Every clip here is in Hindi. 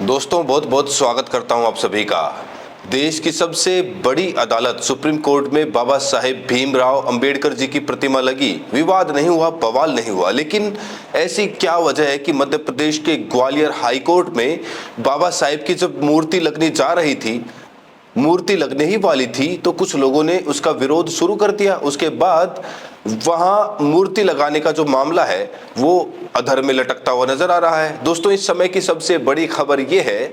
दोस्तों बहुत बहुत स्वागत करता हूं आप सभी का। देश की सबसे बड़ी अदालत सुप्रीम कोर्ट में बाबा साहेब भीमराव अंबेडकर जी की प्रतिमा लगी। विवाद नहीं हुआ, बवाल नहीं हुआ, लेकिन ऐसी क्या वजह है कि मध्य प्रदेश के ग्वालियर हाई कोर्ट में बाबा साहेब की जब मूर्ति लगने जा रही थी, मूर्ति लगने ही वाली थी, तो कुछ लोगों ने उसका विरोध शुरू कर दिया। उसके बाद वहां मूर्ति लगाने का जो मामला है वो अधर में लटकता हुआ नजर आ रहा है। दोस्तों, इस समय की सबसे बड़ी खबर यह है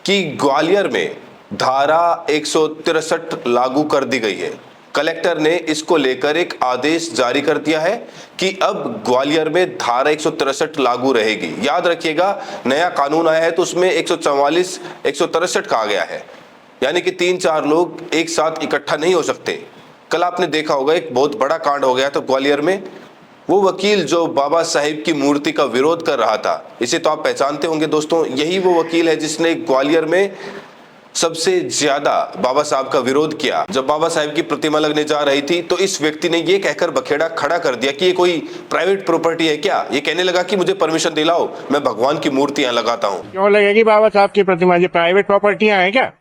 कि ग्वालियर में धारा 163 लागू कर दी गई है। कलेक्टर ने इसको लेकर एक आदेश जारी कर दिया है कि अब ग्वालियर में धारा 163 लागू रहेगी। याद रखिएगा, नया कानून आया है तो उसमें 144 163 कहा गया है, यानी कि 3-4 लोग एक साथ इकट्ठा नहीं हो सकते। कल आपने देखा होगा एक बहुत बड़ा कांड हो गया था ग्वालियर में। वो वकील जो बाबा साहेब की मूर्ति का विरोध कर रहा था, इसे तो आप पहचानते होंगे दोस्तों, यही वो वकील है जिसने ग्वालियर में सबसे ज्यादा बाबा साहब का विरोध किया। जब बाबा साहेब की प्रतिमा लगने जा रही थी तो इस व्यक्ति ने ये कहकर बखेड़ा खड़ा कर दिया कि ये कोई प्राइवेट प्रॉपर्टी है क्या। ये कहने लगा कि मुझे परमिशन दिलाओ, मैं भगवान की मूर्ति यहाँ लगाता हूँ। क्यों लगेगी बाबा साहब की प्रतिमा? ये प्राइवेट प्रॉपर्टियां हैं क्या?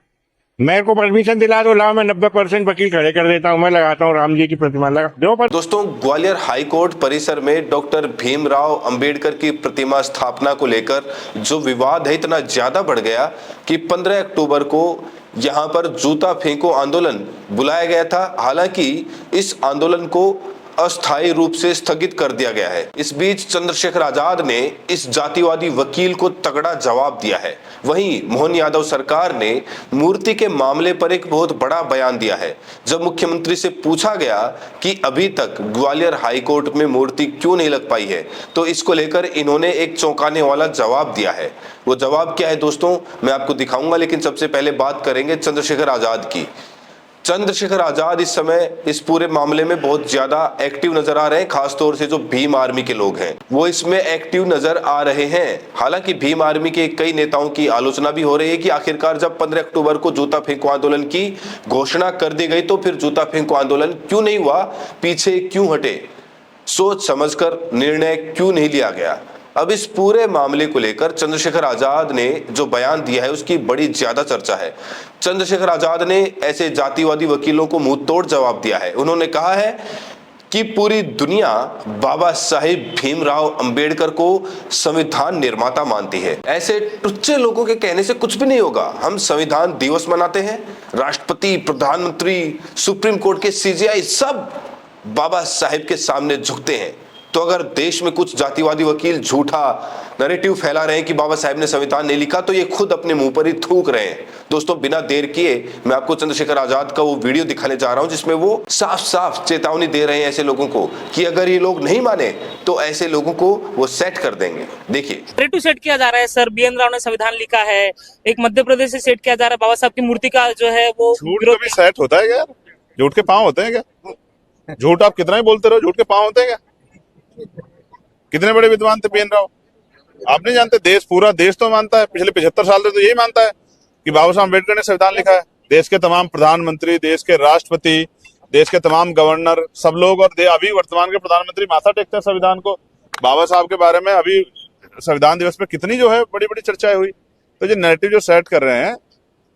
मेरे को परमिशन दिला दो, लाओ, मैं 90% वकील खड़े कर देता हूँ, मैं लगाता हूँ राम जी की प्रतिमा, लगा दो पर। दोस्तों, ग्वालियर हाई कोर्ट परिसर में डॉक्टर भीमराव अंबेडकर की प्रतिमा स्थापना को लेकर जो विवाद है इतना ज्यादा बढ़ गया कि 15 अक्टूबर को यहां पर जूता फेंको आंदोलन बुलाया गया था। हालांकि इस आंदोलन को अस्थायी रूप से स्थगित कर दिया गया है। इस बीच चंद्रशेखर आजाद ने इस जातिवादी वकील को तगड़ा जवाब दिया है। वहीं मोहन यादव सरकार ने मूर्ति के मामले पर एक बहुत बड़ा बयान दिया है। जब मुख्यमंत्री से पूछा गया कि अभी तक ग्वालियर हाई कोर्ट में मूर्ति क्यों नहीं लग पाई है, तो इसको लेकर इन्होंने एक चौंकाने वाला जवाब दिया है। वो जवाब क्या है दोस्तों, मैं आपको दिखाऊंगा, लेकिन सबसे पहले बात करेंगे चंद्रशेखर आजाद की। चंद्रशेखर आजाद इस समय इस पूरे मामले में बहुत ज्यादा एक्टिव नजर आ रहे हैं। खासतौर से जो भीम आर्मी के लोग हैं वो इसमें एक्टिव नजर आ रहे हैं। हालांकि भीम आर्मी के कई नेताओं की आलोचना भी हो रही है कि आखिरकार जब 15 अक्टूबर को जूता फेंको आंदोलन की घोषणा कर दी गई तो फिर जूता फेंको आंदोलन क्यों नहीं हुआ, पीछे क्यों हटे, सोच समझकर निर्णय क्यों नहीं लिया गया। अब इस पूरे मामले को लेकर चंद्रशेखर आजाद ने जो बयान दिया है उसकी बड़ी ज्यादा चर्चा है। चंद्रशेखर आजाद ने ऐसे जातिवादी वकीलों को मुंह तोड़ जवाब दिया है। उन्होंने कहा है कि पूरी दुनिया बाबा साहेब भीमराव अंबेडकर को संविधान निर्माता मानती है। ऐसे टुच्चे लोगों के कहने से कुछ भी नहीं होगा। हम संविधान दिवस मनाते हैं, राष्ट्रपति, प्रधानमंत्री, सुप्रीम कोर्ट के सीजेआई सब बाबा साहेब के सामने झुकते हैं। तो अगर देश में कुछ जातिवादी वकील झूठा नैरेटिव फैला रहे हैं कि बाबा साहेब ने संविधान नहीं लिखा, तो ये खुद अपने मुंह पर ही थूक रहे हैं। दोस्तों, बिना देर किए मैं आपको चंद्रशेखर आजाद का वो वीडियो दिखाने जा रहा हूं जिसमें वो साफ साफ चेतावनी दे रहे हैं ऐसे लोगों को कि अगर ये लोग नहीं माने तो ऐसे लोगों को वो सेट कर देंगे। देखिए, नैरेटिव सेट किया जा रहा है सर, बीएन राव ने संविधान लिखा है, एक मध्य प्रदेश से सेट किया जा रहा है, बाबा साहब की मूर्ति का जो है वो झूठ कभी सेट होता है क्या? झूठ के पांव होते हैं क्या? झूठ आप कितना ही बोलते रहो, झूठ के पांव होते हैं क्या? कितने बड़े विद्वान थे बीएन राव, आप नहीं जानते? देश, पूरा देश तो मानता है, पिछले 75 साल से तो यही मानता है कि बाबा साहब अम्बेडकर ने संविधान लिखा है। देश के तमाम प्रधानमंत्री, देश के राष्ट्रपति, देश के तमाम गवर्नर, सब लोग, और अभी वर्तमान के प्रधानमंत्री माथा टेकते हैं संविधान को। बाबा साहब के बारे में अभी संविधान दिवस में कितनी जो है बड़ी बड़ी चर्चाएं हुई। तो जो नैरेटिव जो सेट कर रहे हैं,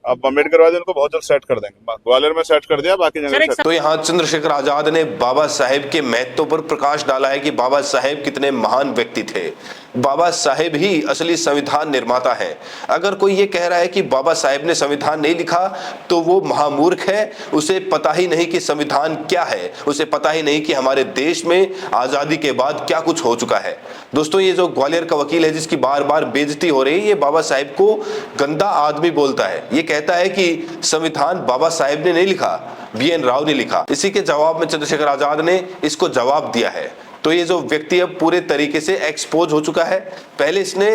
अब अम्बेडकरवादी उनको बहुत जल्द सेट कर देंगे। ग्वालियर में सेट कर दिया, बाकी जगह। तो यहाँ चंद्रशेखर आजाद ने बाबा साहेब के महत्व पर प्रकाश डाला है कि बाबा साहेब कितने महान व्यक्ति थे। बाबा साहेब ही असली संविधान निर्माता है। अगर कोई ये कह रहा है कि बाबा साहेब ने संविधान नहीं लिखा तो वो महामूर्ख है। उसे पता ही नहीं कि संविधान क्या है, उसे पता ही नहीं कि हमारे देश में आजादी के बाद क्या कुछ हो चुका है। दोस्तों, ये जो ग्वालियर का वकील है जिसकी बार बार बेइज्जती हो रही है, ये बाबा साहेब को गंदा आदमी बोलता है। ये कहता है कि संविधान बाबा साहेब ने नहीं लिखा, बीएन राव ने लिखा। इसी के जवाब में चंद्रशेखर आजाद ने इसको जवाब दिया है। तो ये जो व्यक्ति अब पूरे तरीके से एक्सपोज हो चुका है। पहले इसने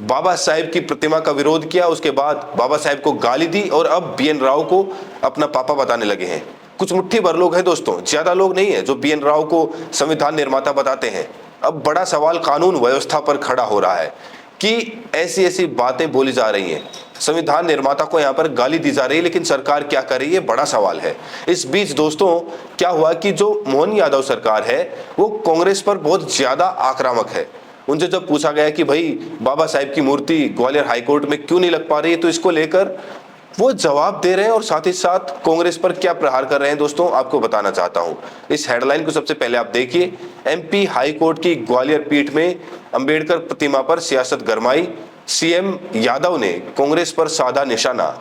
बाबा साहेब की प्रतिमा का विरोध किया, उसके बाद बाबा साहेब को गाली दी और अब बीएन राव को अपना पापा बताने लगे हैं। कुछ मुट्ठी भर लोग हैं दोस्तों, ज्यादा लोग नहीं है जो बीएन राव को संविधान निर्माता बताते हैं। अब बड़ा सवाल कानून व्यवस्था पर खड़ा हो रहा है कि ऐसी ऐसी बातें बोली जा रही हैं, संविधान निर्माता को यहाँ पर गाली दी जा रही है, लेकिन सरकार क्या कर रही है, बड़ा सवाल है। इस बीच दोस्तों क्या हुआ कि जो मोहन यादव सरकार है वो कांग्रेस पर बहुत ज्यादा आक्रामक है। उनसे जब पूछा गया कि भाई बाबा साहेब की मूर्ति ग्वालियर हाईकोर्ट में क्यों नहीं लग पा रही है, तो इसको लेकर वो जवाब दे रहे हैं और साथ ही साथ कांग्रेस पर क्या प्रहार कर रहे हैं दोस्तों, आपको बताना चाहता हूं। इस हेडलाइन को सबसे पहले आप देखिए। एमपी हाईकोर्ट की ग्वालियर पीठ में अंबेडकर प्रतिमा पर सियासत गरमाई, सीएम यादव ने कांग्रेस पर साधा निशाना।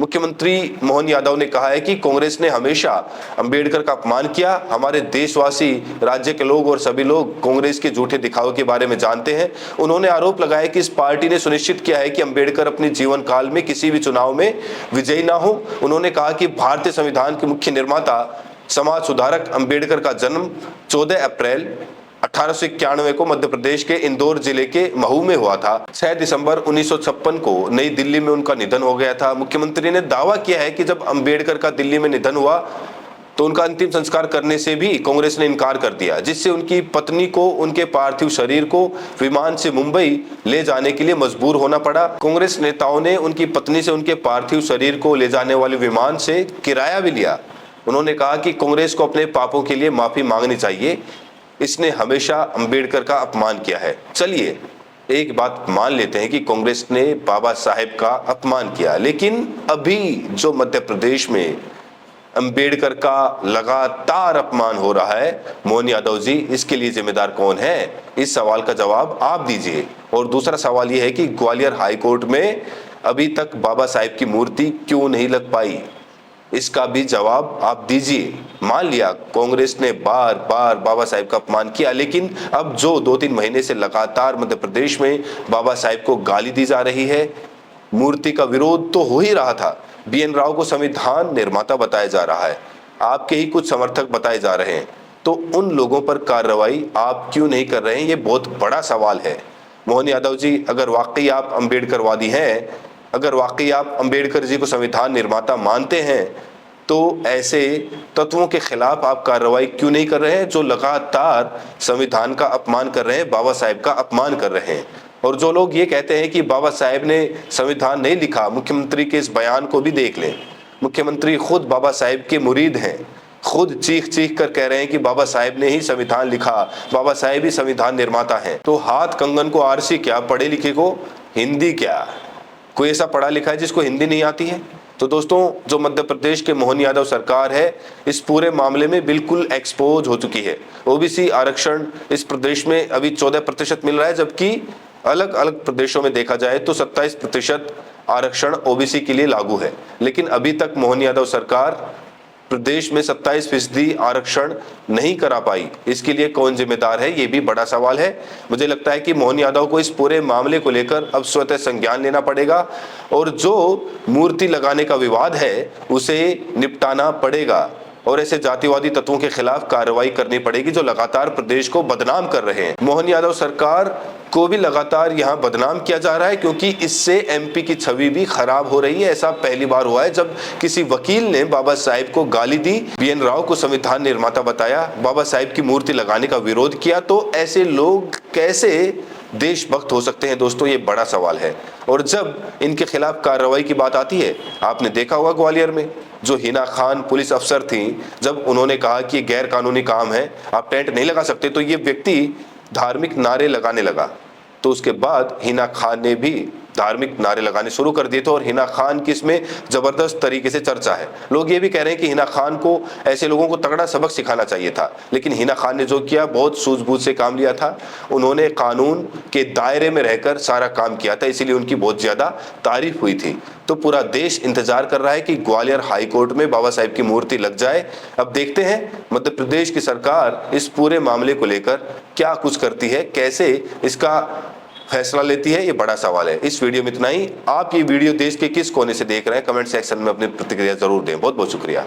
मुख्यमंत्री मोहन यादव ने कहा है कि कांग्रेस ने हमेशा अंबेडकर का अपमान किया। हमारे देशवासी, राज्य के लोग और सभी लोग कांग्रेस के झूठे दिखावे के बारे में जानते हैं। उन्होंने आरोप लगाया कि इस पार्टी ने सुनिश्चित किया है कि अंबेडकर अपने जीवन काल में किसी भी चुनाव में विजयी ना हो। उन्होंने कहा कि भारतीय संविधान के मुख्य निर्माता, समाज सुधारक अंबेडकर का जन्म 14 अप्रैल 1891 को मध्य प्रदेश के इंदौर जिले के महू में हुआ था। 6 दिसंबर 1956 को नई दिल्ली में उनका निधन हो गया था। मुख्यमंत्री ने दावा किया है कि जब अंबेडकर का दिल्ली में निधन हुआ तो उनका अंतिम संस्कार करने से भी कांग्रेस ने इनकार कर दिया, जिससे उनकी पत्नी को उनके पार्थिव शरीर को विमान से मुंबई ले जाने के लिए मजबूर होना पड़ा। कांग्रेस नेताओं ने उनकी पत्नी से उनके पार्थिव शरीर को ले जाने वाले विमान से किराया भी लिया। उन्होंने कहा कि कांग्रेस को अपने पापों के लिए माफी मांगनी चाहिए, इसने हमेशा अंबेडकर का अपमान किया है। चलिए एक बात मान लेते हैं कि कांग्रेस ने बाबा साहेब का अपमान किया, लेकिन अभी जो मध्य प्रदेश में अंबेडकर का लगातार अपमान हो रहा है, मोहन यादव जी, इसके लिए जिम्मेदार कौन है? इस सवाल का जवाब आप दीजिए। और दूसरा सवाल यह है कि ग्वालियर हाईकोर्ट में अभी तक बाबा साहेब की मूर्ति क्यों नहीं लग पाई, इसका भी जवाब आप दीजिए। मान लिया कांग्रेस ने बार बार बाबा साहेब का अपमान किया, लेकिन अब जो 2-3 महीने से लगातार मध्य प्रदेश में बाबा साहेब को गाली दी जा रही है, मूर्ति का विरोध तो हो ही रहा था। बीएन राव को संविधान निर्माता बताया जा रहा है, आपके ही कुछ समर्थक बताए जा रहे हैं, तो उन लोगों पर कार्रवाई आप क्यों नहीं कर रहे हैं? ये बहुत बड़ा सवाल है। मोहन यादव जी, अगर वाकई आप अंबेडकरवादी हैं, अगर वाकई आप अंबेडकर जी को संविधान निर्माता मानते हैं, तो ऐसे तत्वों के खिलाफ आप कार्रवाई क्यों नहीं कर रहे हैं जो लगातार संविधान का अपमान कर रहे हैं, बाबा साहेब का अपमान कर रहे हैं? और जो लोग ये कहते हैं कि बाबा साहेब ने संविधान नहीं लिखा, मुख्यमंत्री के इस बयान को भी देख लें। मुख्यमंत्री खुद बाबा साहेब के मुरीद हैं, खुद चीख चीख कर कह रहे हैं कि बाबा साहेब ने ही संविधान लिखा, बाबा साहेब ही संविधान निर्माता हैं। तो हाथ कंगन को आरसी क्या, पढ़े लिखे को हिंदी क्या? कोई ऐसा पढ़ा लिखा है जिसको हिंदी नहीं आती है? तो दोस्तों, जो मध्य प्रदेश के मोहन यादव सरकार है, इस पूरे मामले में बिल्कुल एक्सपोज हो चुकी है। ओबीसी आरक्षण इस प्रदेश में अभी 14% मिल रहा है, जबकि अलग अलग प्रदेशों में देखा जाए तो 27% आरक्षण ओबीसी के लिए लागू है। लेकिन अभी तक मोहन यादव सरकार प्रदेश में 27% आरक्षण नहीं करा पाई। इसके लिए कौन जिम्मेदार है, ये भी बड़ा सवाल है। मुझे लगता है कि मोहन यादव को इस पूरे मामले को लेकर अब स्वतः संज्ञान लेना पड़ेगा और जो मूर्ति लगाने का विवाद है उसे निपटाना पड़ेगा और ऐसे जातिवादी तत्वों के खिलाफ कार्रवाई करनी पड़ेगी जो लगातार प्रदेश को बदनाम कर रहे हैं। मोहन यादव सरकार को भी लगातार यहाँ बदनाम किया जा रहा है, क्योंकि इससे एमपी की छवि भी खराब हो रही है। ऐसा पहली बार हुआ है जब किसी वकील ने बाबा साहेब को गाली दी, बीएन राव को संविधान निर्माता बताया, बाबा साहेब की मूर्ति लगाने का विरोध किया। तो ऐसे लोग कैसे देशभक्त हो सकते हैं दोस्तों, ये बड़ा सवाल है। और जब इनके खिलाफ कार्रवाई की बात आती है, आपने देखा होगा ग्वालियर में जो हिना खान पुलिस अफसर थी, जब उन्होंने कहा कि गैर कानूनी काम है, आप टेंट नहीं लगा सकते, तो ये व्यक्ति धार्मिक नारे लगाने लगा। तो उसके बाद हिना खान ने भी धार्मिक नारे लगाने शुरू कर दिए थे और हिना खान की इसमें जबरदस्त तरीके से चर्चा है। लोग ये भी कह रहे हैं कि हिना खान को ऐसे लोगों को तगड़ा सबक सिखाना चाहिए था, लेकिन हिना खान ने जो किया बहुत सूझबूझ से काम लिया था। उन्होंने कानून के दायरे में रहकर सारा काम किया था, इसीलिए उनकी बहुत ज्यादा तारीफ हुई थी। तो पूरा देश इंतजार कर रहा है कि ग्वालियर हाईकोर्ट में बाबा साहेब की मूर्ति लग जाए। अब देखते हैं मध्य प्रदेश की सरकार इस पूरे मामले को लेकर क्या कुछ करती है, कैसे इसका फैसला लेती है, ये बड़ा सवाल है। इस वीडियो में इतना ही। आप ये वीडियो देश के किस कोने से देख रहे हैं, कमेंट सेक्शन में अपनी प्रतिक्रिया जरूर दें। बहुत बहुत शुक्रिया।